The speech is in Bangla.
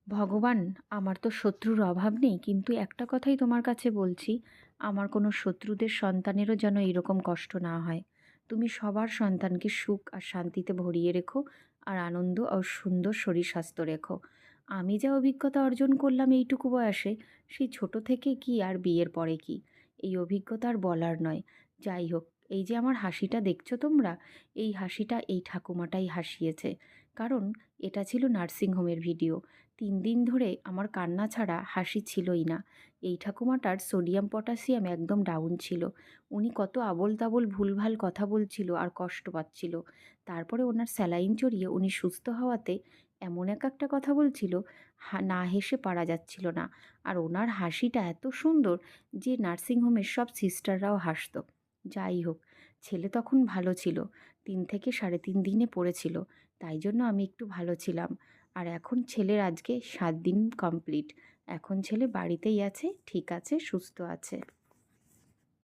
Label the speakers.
Speaker 1: ভগবান, আমার তো শত্রুর অভাব নেই, কিন্তু একটা কথাই তোমার কাছে বলছি, আমার কোনো শত্রুদের সন্তানেরও যেন এরকম কষ্ট না হয়। তুমি সবার সন্তানকে সুখ আর শান্তিতে ভরিয়ে রেখো, আর আনন্দ আর সুন্দর শরীর স্বাস্থ্য রেখো। আমি যা অভিজ্ঞতা অর্জন করলাম এইটুকু বয়সে, সেই ছোট থেকে কি আর বিয়ের পরে কি, এই অভিজ্ঞতা আর বলার নয়। যাই হোক, এই যে আমার হাসিটা দেখছো তোমরা, এই হাসিটা এই ঠাকুমাটাই হাসিয়েছে। কারণ এটা ছিল নার্সিংহোমের ভিডিও। ৩ দিন ধরে আমার কান্না ছাড়া হাসি ছিলই না। এই ঠাকুমাটার সোডিয়াম পটাশিয়াম একদম ডাউন ছিল। উনি কত আবোল তাবোল ভুলভাল কথা বলছিল আর কষ্ট পাচ্ছিল। তারপরে ওনার স্যালাইন চড়িয়ে উনি সুস্থ হওয়াতে এমন একটা কথা বলছিল, না হেসে পারা যাচ্ছিল না। আর ওনার হাসিটা এত সুন্দর যে নার্সিংহোমের সব সিস্টাররাও হাসতো। যাই হোক, ছেলে তখন ভালো ছিল। 3 থেকে সাড়ে 3 দিনে পড়েছিল, তাই জন্য আমি একটু ভালো ছিলাম। আর এখন ছেলের আজকে 7 দিন কমপ্লিট। এখন ছেলে বাড়িতেই আছে, ঠিক আছে, সুস্থ আছে।